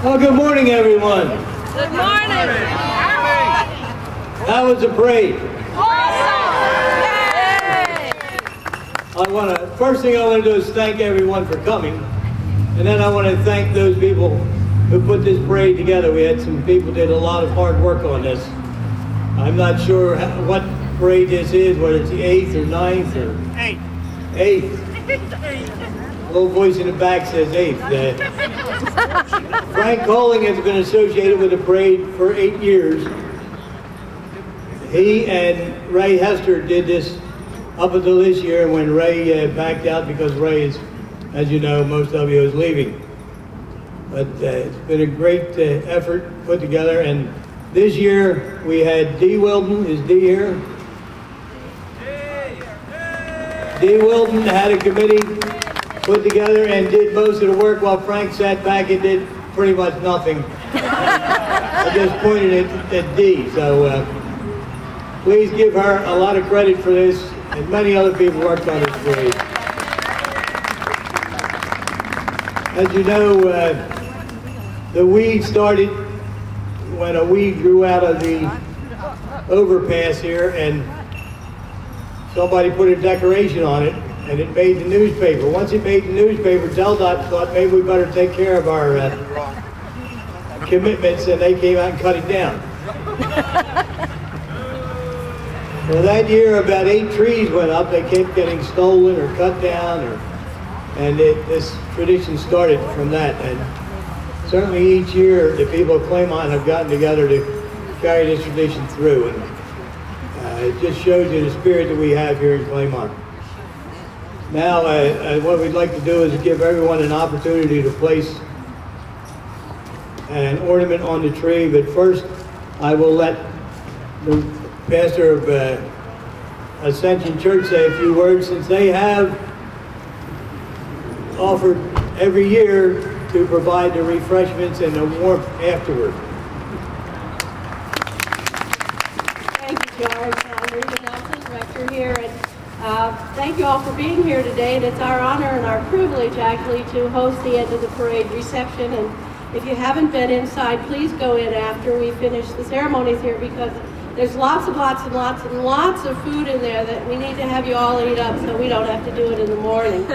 Well, good morning, everyone. Good morning. How was the parade? Awesome! Yay! First thing I want to do is thank everyone for coming. And then I want to thank those people who put this parade together. We had some people did a lot of hard work on this. I'm not sure what parade this is, whether it's the 8th or 9th or... 8th. A little voice in the back says 8th. Frank Colling has been associated with the parade for 8 years. He and Ray Hester did this up until this year when Ray backed out because Ray is, as you know, most of you is leaving. But it's been a great effort put together, and this year we had Dee Wilden. Is Dee here? Dee Wilden had a committee put together and did most of the work while Frank sat back and did pretty much nothing. I just pointed at Dee, so please give her a lot of credit for this, and many other people worked on this parade. As you know, the weed started when a weed grew out of the overpass here, and somebody put a decoration on it, and it made the newspaper. Once it made the newspaper, Teldot thought maybe we better take care of our commitments, and they came out and cut it down. Well, that year about 8 trees went up. They kept getting stolen or cut down, and this tradition started from that. And certainly each year the people of Claymont have gotten together to carry this tradition through. And it just shows you the spirit that we have here in Claymont. Now, what we'd like to do is give everyone an opportunity to place an ornament on the tree, but first I will let the pastor of Ascension Church say a few words, since they have offered every year to provide the refreshments and the warmth afterward. Thank you, George. I'm Rita Nelson, Rector here, and thank you all for being here today. And it's our honor and our privilege, actually, to host the end of the parade reception. And if you haven't been inside, please go in after we finish the ceremonies here, because there's lots and lots and lots and lots of food in there that we need to have you all eat up so we don't have to do it in the morning.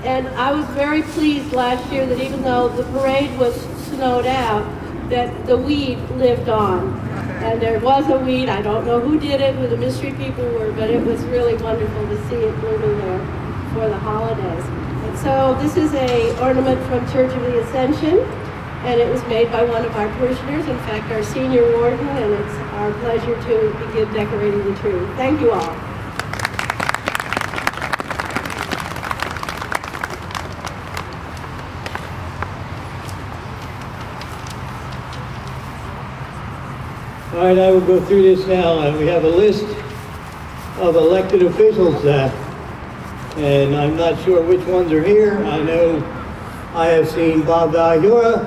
And I was very pleased last year that even though the parade was snowed out, that the weed lived on. And there was a weed. I don't know who did it, who the mystery people were, but it was really wonderful to see it blooming there for the holidays. And so this is an ornament from Church of the Ascension, and it was made by one of our parishioners, in fact, our senior warden, and it's our pleasure to begin decorating the tree. Thank you all. All right, I will go through this now. We have a list of elected officials, and I'm not sure which ones are here. I know I have seen Bob Valhura.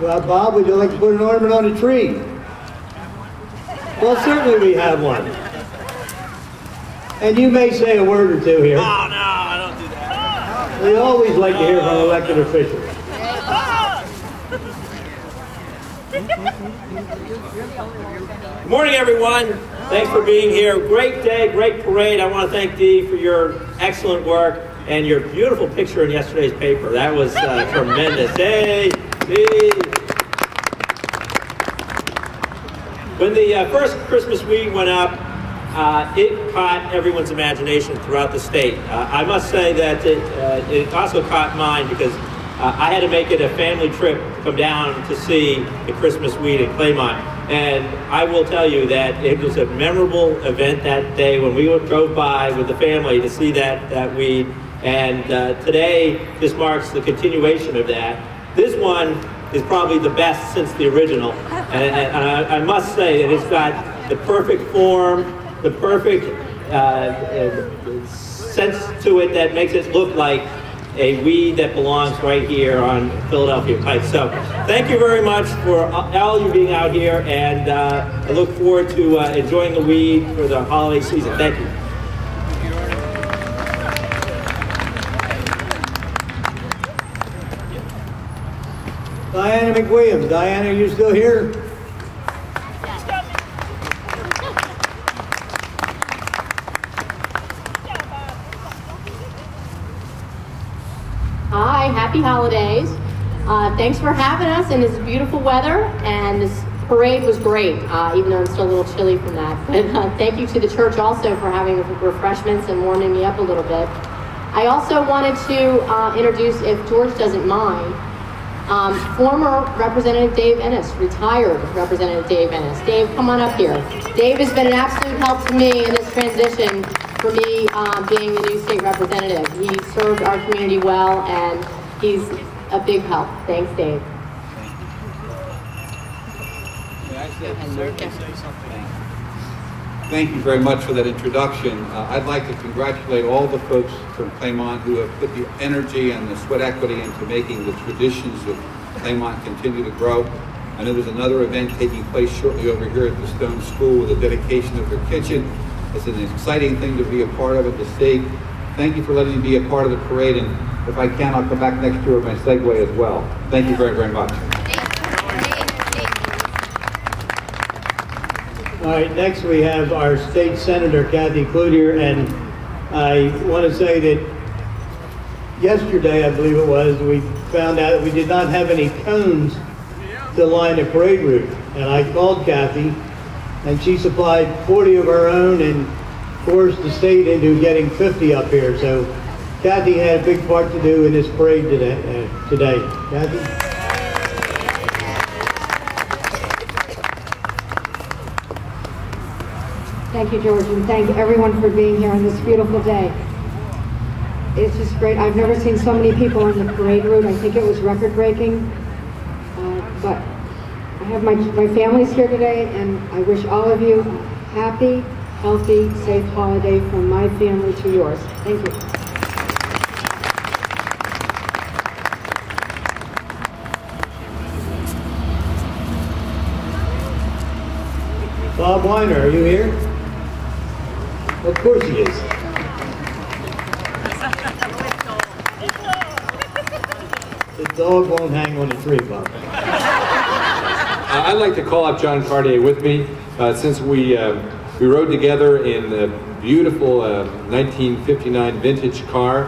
Well, Bob, would you like to put an ornament on a tree? Well, certainly we have one. And you may say a word or two here. Oh, no, I don't do that. We always like to hear from elected officials. Good morning, everyone. Thanks for being here. Great day, great parade. I want to thank Dee for your excellent work and your beautiful picture in yesterday's paper. That was tremendous. Hey, Dee. When the first Christmas weed went up, it caught everyone's imagination throughout the state. I must say that it also caught mine, because I had to make it a family trip to come down to see the Christmas weed in Claymont. And I will tell you that it was a memorable event that day when we drove by with the family to see that weed. And today, this marks the continuation of that. This one is probably the best since the original. And I must say that it's got the perfect form, the perfect sense to it that makes it look like a weed that belongs right here on Philadelphia Pike. So thank you very much for all you being out here, and I look forward to enjoying the weed for the holiday season. Thank you. McWilliams. Diana, are you still here? Hi, happy holidays. Thanks for having us in this beautiful weather, and this parade was great, even though I'm still a little chilly from that. But thank you to the church also for having refreshments and warming me up a little bit. I also wanted to introduce, if George doesn't mind, former Representative Dave Ennis, retired Representative Dave Ennis. Dave, come on up here. Dave has been an absolute help to me in this transition for me being the new state representative. He served our community well, and he's a big help. Thanks, Dave. Thank you very much for that introduction. I'd like to congratulate all the folks from Claymont who have put the energy and the sweat equity into making the traditions of Claymont continue to grow. I know there's another event taking place shortly over here at the Stone School with the dedication of their kitchen. It's an exciting thing to be a part of at the state. Thank you for letting me be a part of the parade, and if I can, I'll come back next year with my segue as well. Thank you very, very much. All right, next we have our state senator, Kathy Cloutier, and I want to say that yesterday, I believe it was, we found out that we did not have any cones to line the parade route. And I called Kathy, and she supplied 40 of her own and forced the state into getting 50 up here. So Kathy had a big part to do in this parade today. Kathy? Thank you, George, and thank everyone for being here on this beautiful day. It's just great. I've never seen so many people on the parade route. I think it was record-breaking. But I have my family's here today, and I wish all of you a happy, healthy, safe holiday from my family to yours. Thank you. Bob Weiner, are you here? Of course he is. The dog won't hang on the tree, Bob. I'd like to call up John Cartier with me, since we rode together in the beautiful 1959 vintage car.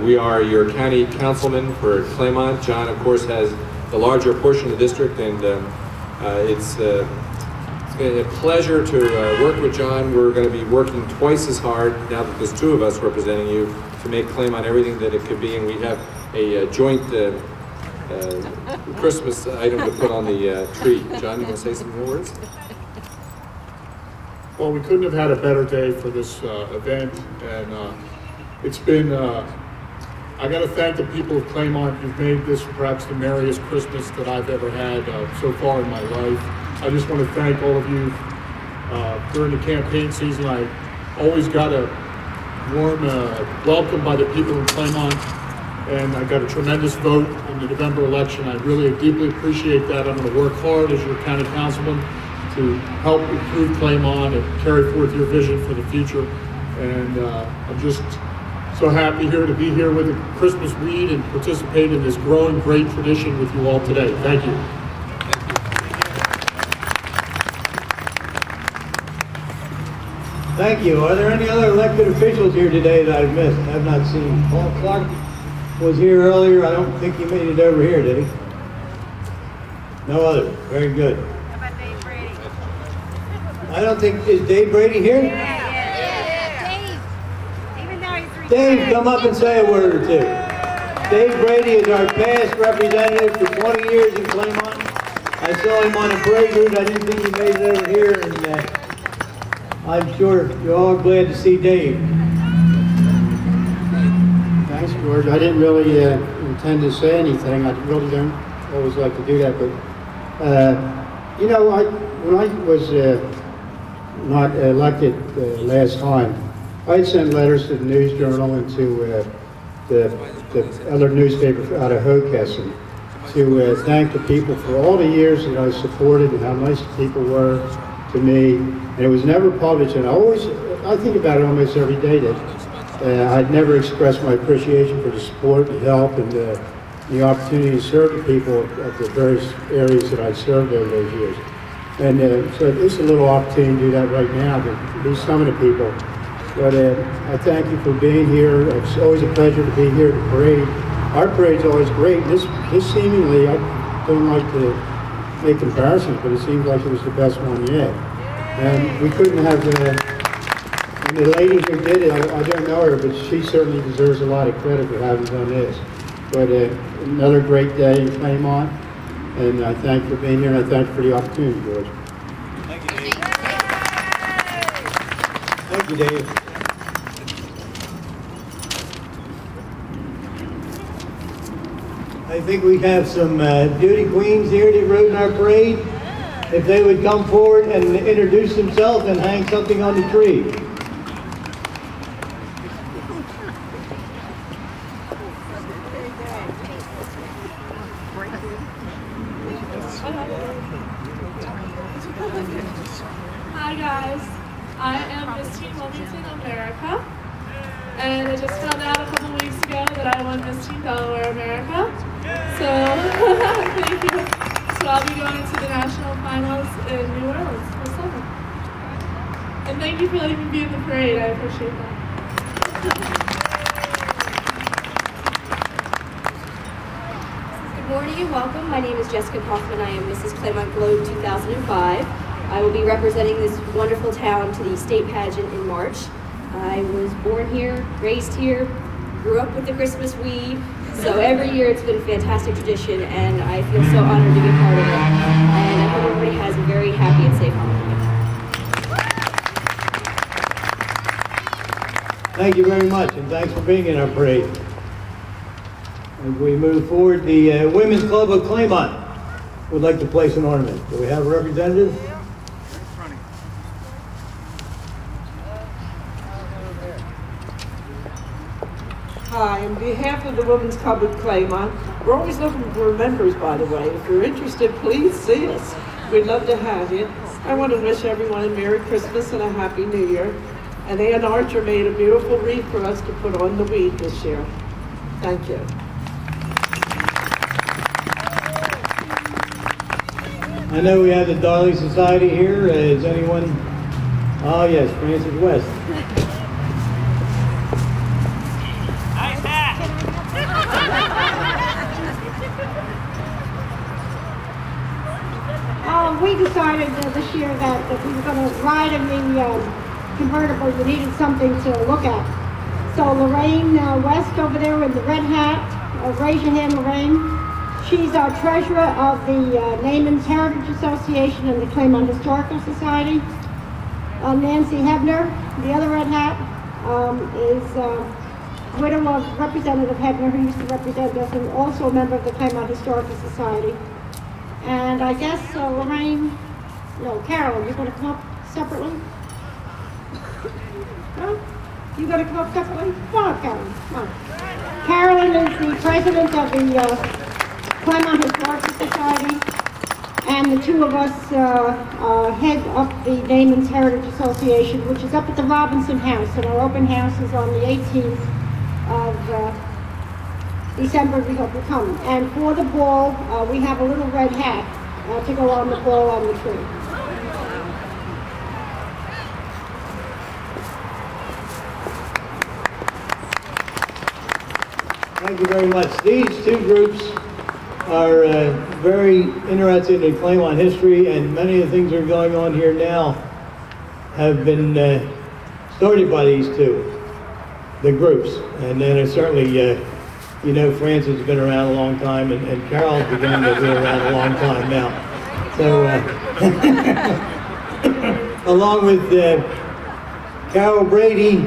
We are your county councilman for Claymont. John, of course, has the larger portion of the district, and it's a pleasure to work with John. We're going to be working twice as hard now that there's two of us representing you to make Claymont everything that it could be, and we have a joint Christmas item to put on the tree. John, you want to say some more words? Well, we couldn't have had a better day for this event, and it's been, I got to thank the people of Claymont. You've made this perhaps the merriest Christmas that I've ever had so far in my life. I just want to thank all of you. During the campaign season, I always got a warm welcome by the people in Claymont, and I got a tremendous vote in the November election. I really deeply appreciate that. I'm going to work hard as your county councilman to help improve Claymont and carry forth your vision for the future. And I'm just so happy here to be here with the Christmas weed and participate in this growing great tradition with you all today. Thank you. Thank you. Are there any other elected officials here today that I've missed? I've not seen. Paul Clark was here earlier. I don't think he made it over here, did he? No other. Very good. How about Dave Brady? I don't think, is Dave Brady here? Yeah. Dave. Even though he's retired. Dave, come up and say a word or two. Dave Brady is our past representative for 20 years in Claymont. I saw him on a parade route. I didn't think he made it over here, and I'm sure you're all glad to see Dave. Thanks, George. I didn't really intend to say anything. I really don't always like to do that, but you know, when I was not elected last time, I sent letters to the News Journal and to the other newspaper out of Hockessin to thank the people for all the years that I supported and how nice the people were to me. And it was never published, and I think about it almost every day that I'd never expressed my appreciation for the support, the help, and the opportunity to serve the people of the various areas that I served over those years. And so it's a little opportunity to do that right now, to do some of the people. But I thank you for being here. It's always a pleasure to be here at the parade. Our parade's always great. This seemingly, I don't like to make comparisons, but it seems like it was the best one yet. And we couldn't have, and the lady who did it, I don't know her, but she certainly deserves a lot of credit for having done this. But another great day in Claymont, and I thank you for being here, and I thank you for the opportunity, George. Thank you, Dave. Thank you, Dave. I think we have some beauty queens here that rode in our parade. If they would come forward and introduce themselves and hang something on the tree. Hi guys, I am Miss Teen Wilmington, America, and I just found out a couple weeks ago that I won Miss Teen Delaware, America. So, thank you. So I'll be going to the national finals in New Orleans this summer. And thank you for letting me be in the parade. I appreciate that. Good morning and welcome. My name is Jessica Kaufman. I am Mrs. Claymont Globe 2005. I will be representing this wonderful town to the state pageant in March. I was born here, raised here, grew up with the Christmas weed. So every year it's been a fantastic tradition, and I feel so honored to be part of it. And I hope everybody has a very happy and safe holiday. Thank you very much, and thanks for being in our parade. As we move forward, the Women's Club of Claymont would like to place an ornament. Do we have a representative? Hi, on behalf of the Women's Club of Claymont, we're always looking for members, by the way. If you're interested, please see us. We'd love to have you. I want to wish everyone a Merry Christmas and a Happy New Year. And Ann Archer made a beautiful wreath for us to put on the weed this year. Thank you. I know we have the Darley Society here. Is anyone? Oh yes, Francis West. We decided this year that we were going to ride in the convertible. We needed something to look at. So Lorraine West over there in the red hat, raise your hand, Lorraine. She's our treasurer of the Naaman's Heritage Association and the Claymont Historical Society. Nancy Hebner, the other red hat, is widow of Representative Hebner, who used to represent us, and also a member of the Claymont Historical Society. And I guess Lorraine, no, Carolyn, you're going to come up separately? No? You're going to come up separately? Come on, Carolyn. Come on. Carolyn is the president of the Claymont Historical Society, and the two of us head up the Naaman's Heritage Association, which is up at the Robinson House, and our open house is on the 18th of December. We hope you come. And for the ball, we have a little red hat to go on the ball on the tree. Thank you very much. These two groups are very interested in Claymont history, and many of the things that are going on here now have been started by these two, the groups. And then certainly you know, Francis has been around a long time, and Carol's beginning to be around a long time now. So, along with Carol Brady,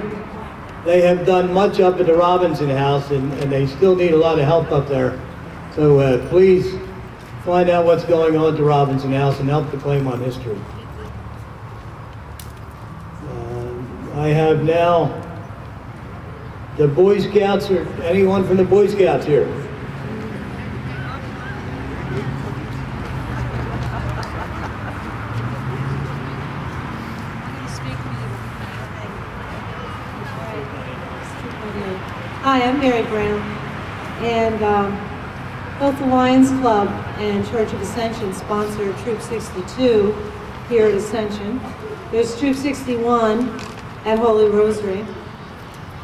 they have done much up at the Robinson House, and they still need a lot of help up there. So please find out what's going on at the Robinson House and help the Claymont history. I have now the Boy Scouts, or anyone from the Boy Scouts here? Hi, I'm Mary Brown, and Both the Lions Club and Church of Ascension sponsor Troop 62 here at Ascension. There's Troop 61 at Holy Rosary.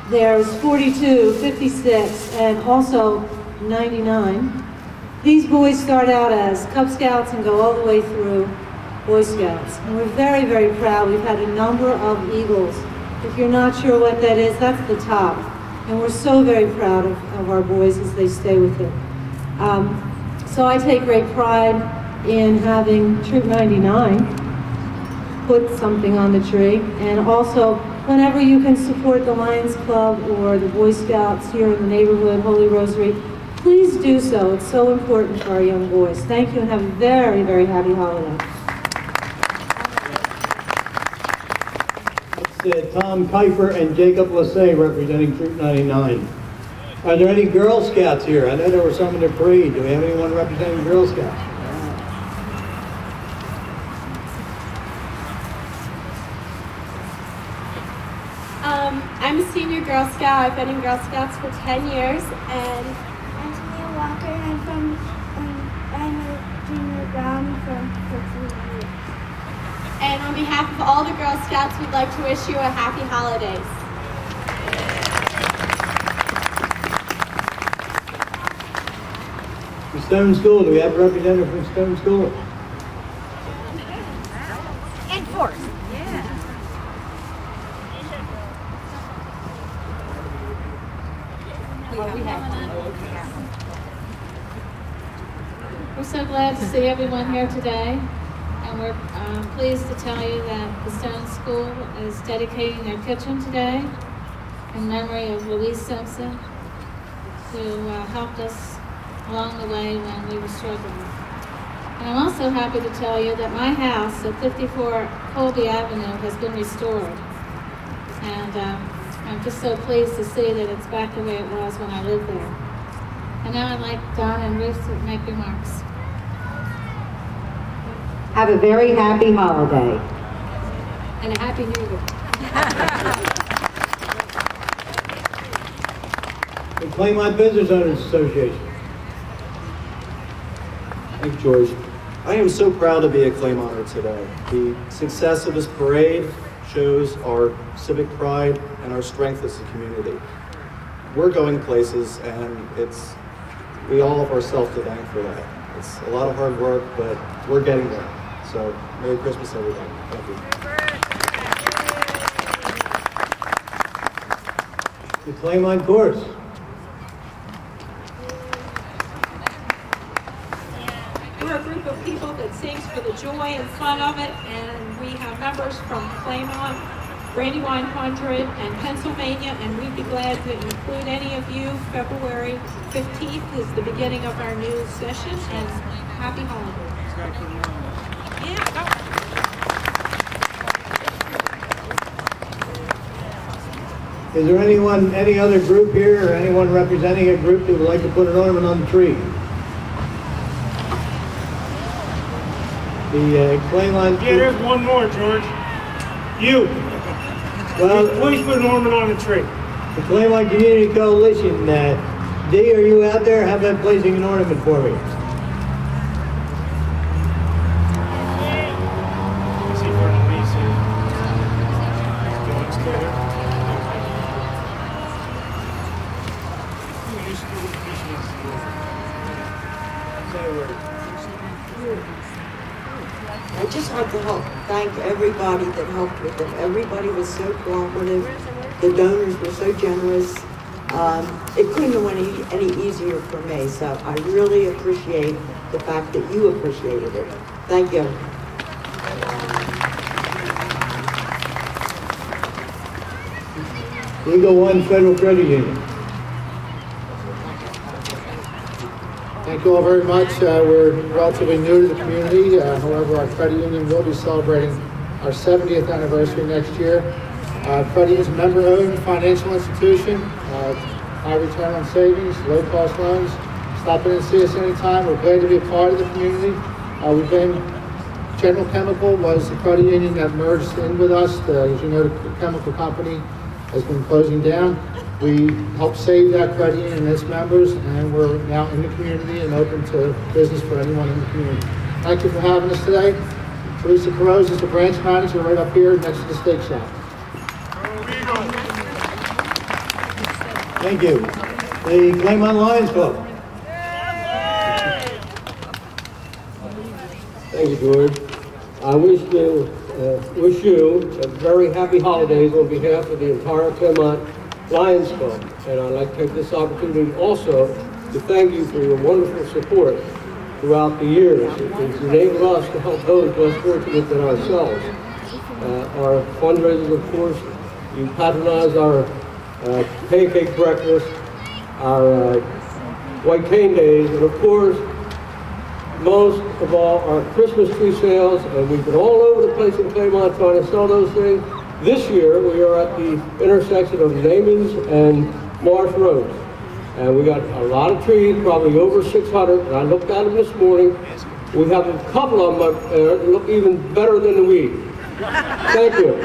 There's 42, 56, and also 99. These boys start out as Cub Scouts and go all the way through Boy Scouts. And we're very, very proud. We've had a number of Eagles. If you're not sure what that is, that's the top. And we're so very proud of our boys as they stay with it. So I take great pride in having Troop 99 put something on the tree. And also, whenever you can support the Lions Club or the Boy Scouts here in the neighborhood, Holy Rosary, please do so. It's so important for our young boys. Thank you and have a very, very happy holiday. It's Tom Kiefer and Jacob Lassay representing Troop 99. Are there any Girl Scouts here? I know there were some in the parade. Do we have anyone representing Girl Scouts? I'm a senior Girl Scout. I've been in Girl Scouts for 10 years, and I'm Tamia Walker, and I'm a junior brown from Pennsylvania. And on behalf of all the Girl Scouts, we'd like to wish you a happy holidays. From Stone School, do we have a representative from Stone School? And Force. Yeah. We're so glad to see everyone here today, and we're pleased to tell you that the Stone School is dedicating their kitchen today in memory of Louise Simpson, who helped us along the way when we were struggling. And I'm also happy to tell you that my house at 54 Colby Avenue has been restored. And I'm just so pleased to see that it's back the way it was when I lived there. And now I'd like Don and Ruth to make remarks. Have a very happy holiday. And a happy New Year. The Claymont Business Owners Association. Thank you, George. I am so proud to be a Claymonter today. The success of this parade shows our civic pride and our strength as a community. We're going places, and we all have ourselves to thank for that. It's a lot of hard work, but we're getting there. So, Merry Christmas, everybody. Thank you. The Claymont Chorus. We're a group of people that sings for the joy and fun of it, and we have members from Claymont, Brandywine 100, and Pennsylvania, and we'd be glad to include any of you. February 15th is the beginning of our new session, and happy holidays. Is there any other group here, or anyone representing a group that would like to put an ornament on the tree? The Claymont... Yeah, there's one more, George. You. Well, please put an ornament on the tree. The Claymont Community Coalition, Dee, are you out there? How about placing an ornament for me? I just want to thank everybody that helped with it. Everybody was so cooperative. The donors were so generous. It couldn't have went any easier for me, so I really appreciate the fact that you appreciated it. Thank you. Eagle One Federal Credit Union. Thank you all very much. We're relatively new to the community. However, our credit union will be celebrating our 70th anniversary next year. Credit union is a member-owned financial institution. High return on savings, low-cost loans. Stop in and see us anytime. We're glad to be a part of the community. We've been, General Chemical was the credit union that merged in with us. As you know, the chemical company has been closing down. We help save that credit union and its members, and we're now in the community and open to business for anyone in the community. Thank you for having us today. Teresa Carrose is the branch manager right up here next to the steak shop. Thank you. The Claymont Lions Club. Thank you, George. I wish you a very happy holidays on behalf of the entire Claymont Lions Club. And I'd like to take this opportunity also to thank you for your wonderful support throughout the years. It's enabled us to help those less fortunate than ourselves. Our fundraisers, of course, you patronize our pancake breakfast, our white cane days, and of course, most of all, our Christmas tree sales, and we've been all over the place in Claymont trying to sell those things. This year, we are at the intersection of Namens and Marsh Roads. And we got a lot of trees, probably over 600, and I looked at them this morning. We have a couple of them up there that look even better than the weed. Thank you.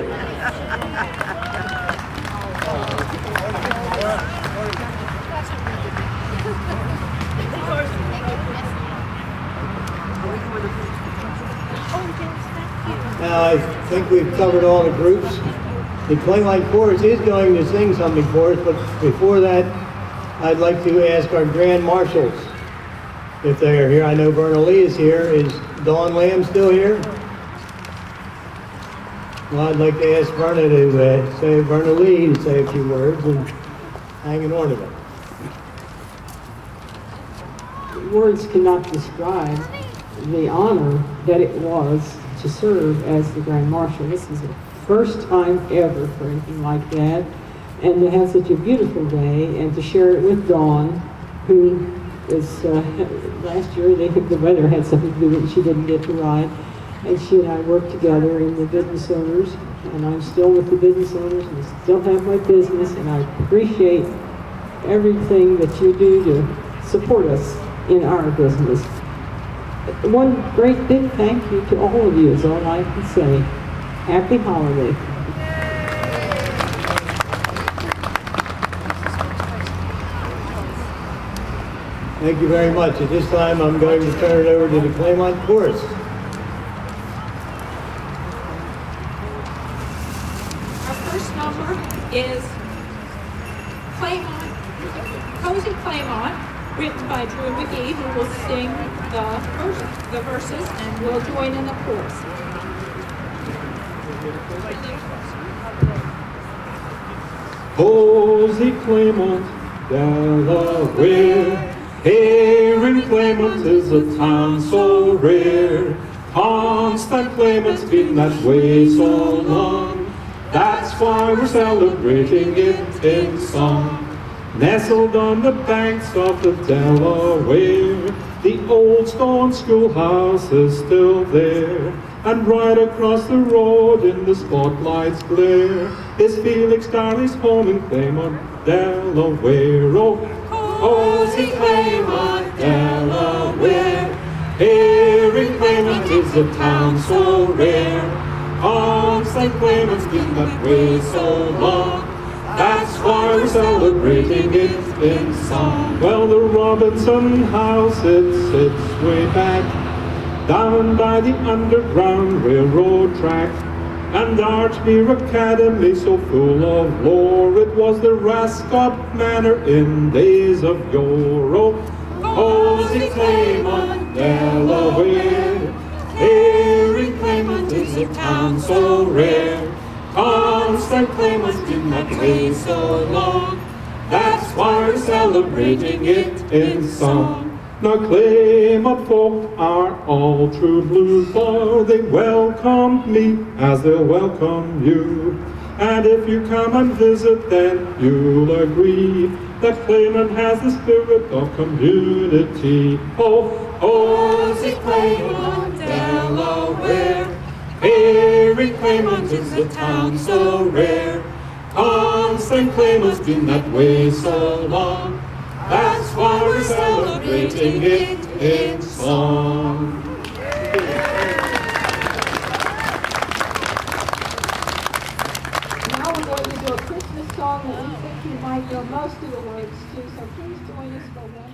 Now, I think we've covered all the groups. The Claymont Chorus is going to sing something for us, but before that, I'd like to ask our Grand Marshals if they are here. I know Verna Lee is here. Is Dawn Lamb still here? Well, I'd like to ask Verna Lee to say a few words and hang an ornament. Words cannot describe the honor that it was to serve as the Grand Marshal. This is the first time ever for anything like that. And to have such a beautiful day and to share it with Dawn, who is, last year the weather had something to do with it, she didn't get to ride. And she and I worked together in the business owners, and I'm still with the business owners and still have my business, and I appreciate everything that you do to support us in our business. One great big thank you to all of you is all I can say. Happy holiday. Thank you very much. At this time, I'm going to turn it over to the Claymont Chorus. Our first number is Claymont, Cozy Claymont, written by Drew McGee, who will sing the verses and we'll join in the chorus. Cozy Claymont, Delaware, here in Claymont is a town so rare. Constant Claymont's been that way so long. That's why we're celebrating it in song. Nestled on the banks of the Delaware, the old stone schoolhouse is still there. And right across the road in the spotlight's glare is Felix Darley's home in Claymont, Delaware. Oh, cozy Claymont, Delaware, here in Claymont is a town so rare. Constant Claymont's been that way so long. That's why we're celebrating it in song. Well, the Robinson house, it sits way back down by the Underground Railroad track. And Archmere Academy, so full of lore, it was the Rascott Manor in days of yore. Oh, cozy Claymont, Delaware, here in Claymont is a town so rare. Constant Claymont's been that way so long. That's why we're celebrating it in song. Now Claymont folk are all true blue, for they welcomed me as they'll welcome you. And if you come and visit, then you'll agree that Claymont has the spirit of community. Oh, cozy Claymont, Delaware, here in Claymont is a town so rare. Constant Claymont's been that way so long. That's why we're celebrating it in song. Now we're going to do a Christmas song that we think you might know Girls do awards too, so please join us for one.